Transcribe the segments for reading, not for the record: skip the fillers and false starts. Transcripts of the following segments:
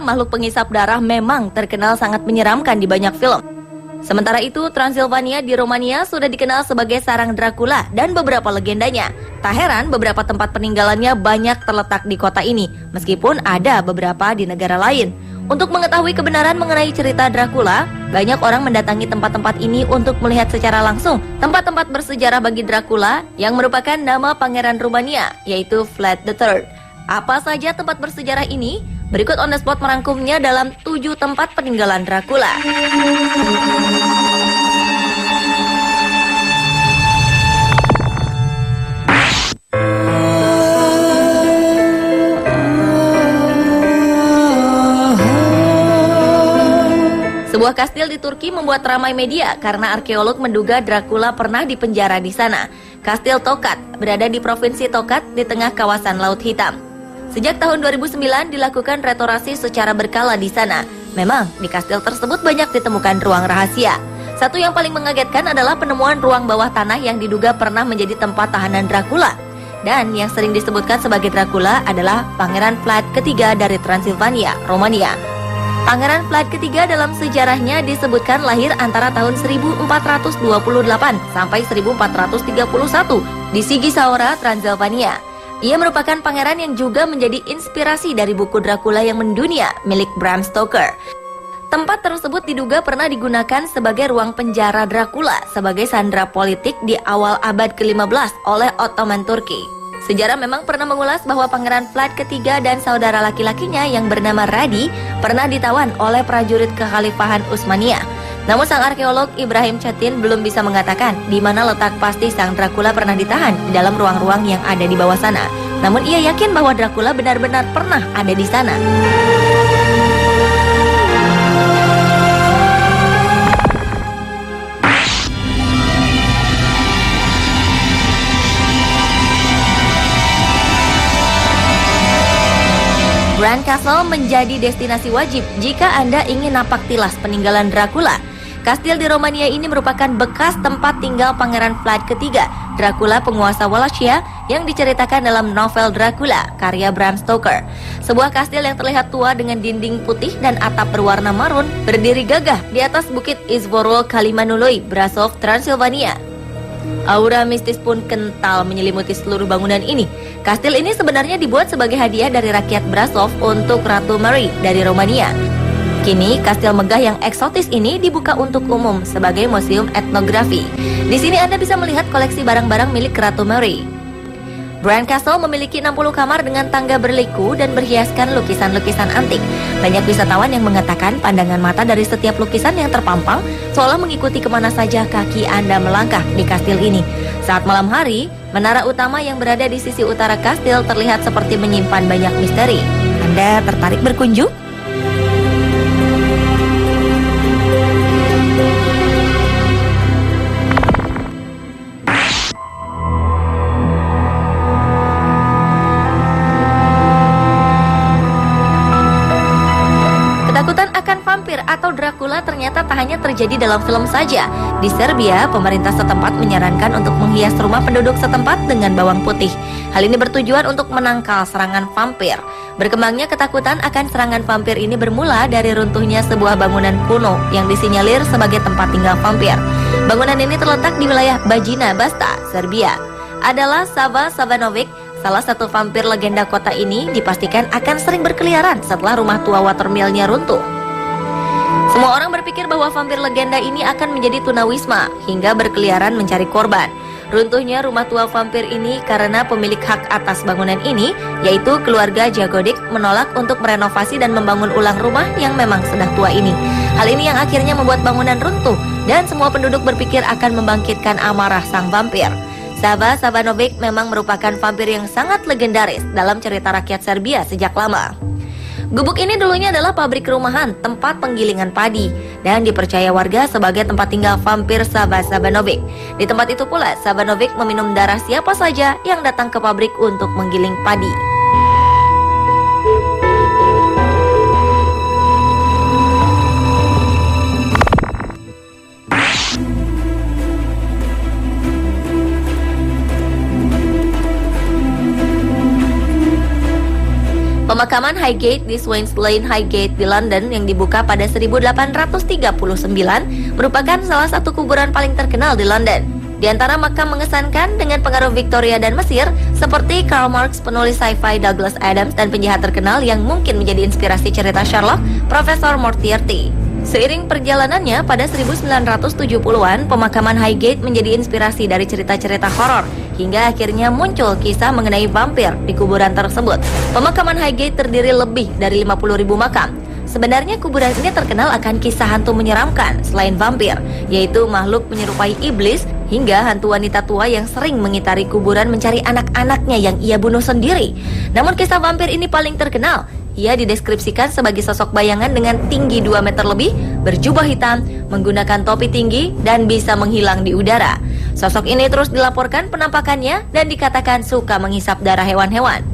Dracula, makhluk penghisap darah, memang terkenal sangat menyeramkan di banyak film. Sementara itu, Transilvania di Romania sudah dikenal sebagai sarang Dracula dan beberapa legendanya. Tak heran beberapa tempat peninggalannya banyak terletak di kota ini, meskipun ada beberapa di negara lain. Untuk mengetahui kebenaran mengenai cerita Dracula, banyak orang mendatangi tempat-tempat ini untuk melihat secara langsung tempat-tempat bersejarah bagi Dracula yang merupakan nama pangeran Rumania, yaitu Vlad III. Apa saja tempat bersejarah ini? Berikut On The Spot merangkumnya dalam 7 tempat peninggalan Dracula. Sebuah kastil di Turki membuat ramai media karena arkeolog menduga Dracula pernah dipenjara di sana. Kastil Tokat berada di provinsi Tokat di tengah kawasan Laut Hitam. Sejak tahun 2009 dilakukan restorasi secara berkala di sana. Memang di kastil tersebut banyak ditemukan ruang rahasia. Satu yang paling mengagetkan adalah penemuan ruang bawah tanah yang diduga pernah menjadi tempat tahanan Dracula. Dan yang sering disebutkan sebagai Dracula adalah Pangeran Vlad III dari Transilvania, Romania. Pangeran Vlad III dalam sejarahnya disebutkan lahir antara tahun 1428 sampai 1431 di Sigisaura, Transilvania. Ia merupakan pangeran yang juga menjadi inspirasi dari buku Dracula yang mendunia milik Bram Stoker. Tempat tersebut diduga pernah digunakan sebagai ruang penjara Dracula sebagai sandera politik di awal abad ke-15 oleh Ottoman Turki. Sejarah memang pernah mengulas bahwa Pangeran Vlad III dan saudara laki-lakinya yang bernama Radi pernah ditawan oleh prajurit kekhalifahan Utsmaniyah. Namun sang arkeolog Ibrahim Çetin belum bisa mengatakan di mana letak pasti sang Dracula pernah ditahan di dalam ruang-ruang yang ada di bawah sana. Namun ia yakin bahwa Dracula benar-benar pernah ada di sana. Bran Castle menjadi destinasi wajib jika Anda ingin napak tilas peninggalan Dracula. Kastil di Romania ini merupakan bekas tempat tinggal Pangeran Vlad III, Dracula penguasa Wallachia yang diceritakan dalam novel Dracula, karya Bram Stoker. Sebuah kastil yang terlihat tua dengan dinding putih dan atap berwarna marun berdiri gagah di atas bukit Izvorul Kalimanului, Brasov, Transilvania. Aura mistis pun kental menyelimuti seluruh bangunan ini. Kastil ini sebenarnya dibuat sebagai hadiah dari rakyat Brasov untuk Ratu Mary dari Romania. Kini, kastil megah yang eksotis ini dibuka untuk umum sebagai museum etnografi. Di sini Anda bisa melihat koleksi barang-barang milik Ratu Mary. Bran Castle memiliki 60 kamar dengan tangga berliku dan berhiaskan lukisan-lukisan antik. Banyak wisatawan yang mengatakan pandangan mata dari setiap lukisan yang terpampang seolah mengikuti kemana saja kaki Anda melangkah di kastil ini. Saat malam hari, menara utama yang berada di sisi utara kastil terlihat seperti menyimpan banyak misteri. Anda tertarik berkunjung? Ketakutan akan vampir atau Dracula ternyata tak hanya terjadi dalam film saja. Di Serbia, pemerintah setempat menyarankan untuk menghias rumah penduduk setempat dengan bawang putih. Hal ini bertujuan untuk menangkal serangan vampir. Berkembangnya ketakutan akan serangan vampir ini bermula dari runtuhnya sebuah bangunan kuno yang disinyalir sebagai tempat tinggal vampir. Bangunan ini terletak di wilayah Bajina Basta, Serbia. Adalah Sava Savanovic, salah satu vampir legenda kota ini, dipastikan akan sering berkeliaran setelah rumah tua watermill-nya runtuh. Semua orang berpikir bahwa vampir legenda ini akan menjadi tunawisma hingga berkeliaran mencari korban. Runtuhnya rumah tua vampir ini karena pemilik hak atas bangunan ini, yaitu keluarga Jagodik, menolak untuk merenovasi dan membangun ulang rumah yang memang sudah tua ini. Hal ini yang akhirnya membuat bangunan runtuh dan semua penduduk berpikir akan membangkitkan amarah sang vampir. Sava Savanovic memang merupakan vampir yang sangat legendaris dalam cerita rakyat Serbia sejak lama. Gubuk ini dulunya adalah pabrik rumahan, tempat penggilingan padi, dan dipercaya warga sebagai tempat tinggal vampir Sava Savanovic. Di tempat itu pula, Savanovic meminum darah siapa saja yang datang ke pabrik untuk menggiling padi. Pemakaman Highgate di Swains Lane Highgate di London yang dibuka pada 1839 merupakan salah satu kuburan paling terkenal di London. Di antara makam mengesankan dengan pengaruh Victoria dan Mesir, seperti Karl Marx, penulis sci-fi Douglas Adams, dan penjahat terkenal yang mungkin menjadi inspirasi cerita Sherlock, Profesor Moriarty. Seiring perjalanannya, pada 1970-an, pemakaman Highgate menjadi inspirasi dari cerita-cerita horor, hingga akhirnya muncul kisah mengenai vampir di kuburan tersebut. Pemakaman Highgate terdiri lebih dari 50.000 makam. Sebenarnya kuburan ini terkenal akan kisah hantu menyeramkan selain vampir, yaitu makhluk menyerupai iblis hingga hantu wanita tua yang sering mengitari kuburan mencari anak-anaknya yang ia bunuh sendiri. Namun kisah vampir ini paling terkenal. Ia dideskripsikan sebagai sosok bayangan dengan tinggi 2 meter lebih, berjubah hitam, menggunakan topi tinggi, dan bisa menghilang di udara. Sosok ini terus dilaporkan penampakannya dan dikatakan suka menghisap darah hewan-hewan.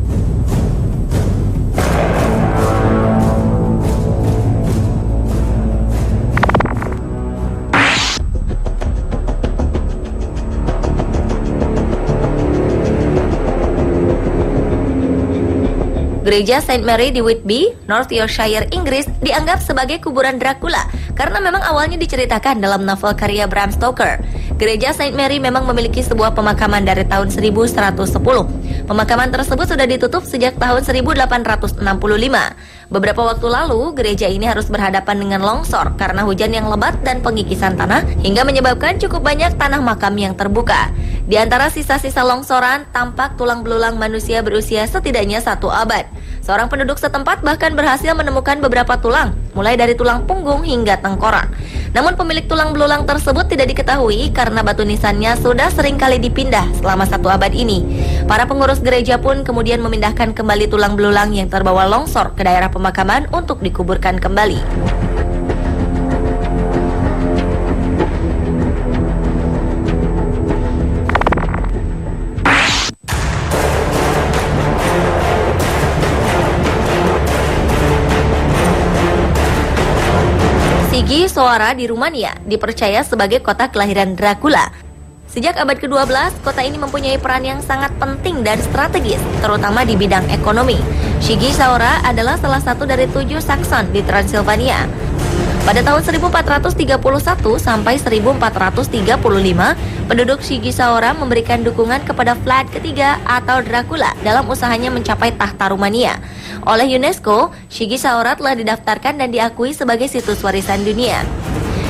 Gereja St. Mary di Whitby, North Yorkshire, Inggris dianggap sebagai kuburan Dracula karena memang awalnya diceritakan dalam novel karya Bram Stoker. Gereja St. Mary memang memiliki sebuah pemakaman dari tahun 1110. Pemakaman tersebut sudah ditutup sejak tahun 1865. Beberapa waktu lalu, gereja ini harus berhadapan dengan longsor karena hujan yang lebat dan pengikisan tanah hingga menyebabkan cukup banyak tanah makam yang terbuka. Di antara sisa-sisa longsoran, tampak tulang belulang manusia berusia setidaknya 1 abad. Seorang penduduk setempat bahkan berhasil menemukan beberapa tulang, mulai dari tulang punggung hingga tengkorak. Namun pemilik tulang belulang tersebut tidak diketahui karena batu nisannya sudah sering kali dipindah selama 1 abad ini. Para pengurus gereja pun kemudian memindahkan kembali tulang belulang yang terbawa longsor ke daerah pemakaman untuk dikuburkan kembali. Sighisoara di Rumania dipercaya sebagai kota kelahiran Dracula. Sejak abad ke-12, kota ini mempunyai peran yang sangat penting dan strategis, terutama di bidang ekonomi. Sighisoara adalah salah satu dari 7 Saxon di Transilvania. Pada tahun 1431 sampai 1435, penduduk Sighisoara memberikan dukungan kepada Vlad ketiga atau Dracula dalam usahanya mencapai tahta Rumania. Oleh UNESCO, Sighisoara telah didaftarkan dan diakui sebagai situs warisan dunia.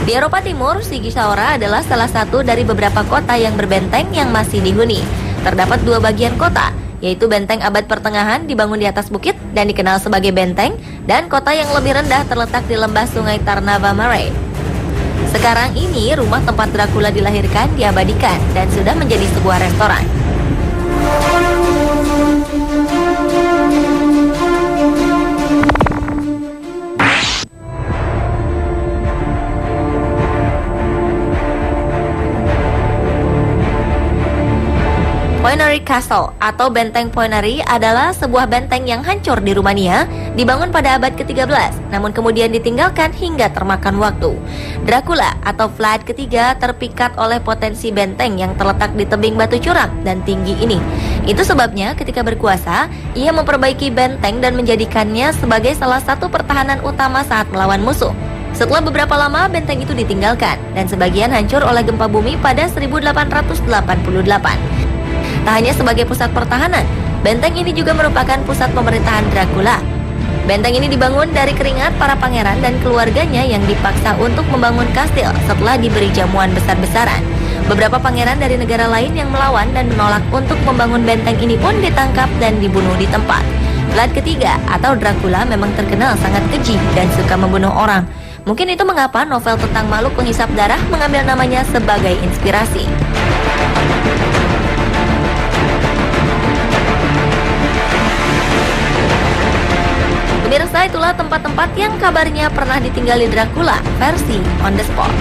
Di Eropa Timur, Sighisoara adalah salah satu dari beberapa kota yang berbenteng yang masih dihuni. Terdapat 2 bagian kota, yaitu benteng abad pertengahan dibangun di atas bukit dan dikenal sebagai benteng, dan kota yang lebih rendah terletak di lembah sungai Tarnava Mare. Sekarang ini, rumah tempat Dracula dilahirkan diabadikan dan sudah menjadi sebuah restoran. Poenari Castle atau Benteng Poenari adalah sebuah benteng yang hancur di Rumania, dibangun pada abad ke-13, namun kemudian ditinggalkan hingga termakan waktu. Dracula atau Vlad ketiga terpikat oleh potensi benteng yang terletak di tebing batu curam dan tinggi ini. Itu sebabnya ketika berkuasa, ia memperbaiki benteng dan menjadikannya sebagai salah satu pertahanan utama saat melawan musuh. Setelah beberapa lama, benteng itu ditinggalkan dan sebagian hancur oleh gempa bumi pada 1888. Tak hanya sebagai pusat pertahanan, benteng ini juga merupakan pusat pemerintahan Dracula. Benteng ini dibangun dari keringat para pangeran dan keluarganya yang dipaksa untuk membangun kastil setelah diberi jamuan besar-besaran. Beberapa pangeran dari negara lain yang melawan dan menolak untuk membangun benteng ini pun ditangkap dan dibunuh di tempat. Vlad ketiga atau Dracula memang terkenal sangat keji dan suka membunuh orang. Mungkin itu mengapa novel tentang makhluk penghisap darah mengambil namanya sebagai inspirasi. Pemirsa, itulah tempat-tempat yang kabarnya pernah ditinggali Dracula versi On The Spot.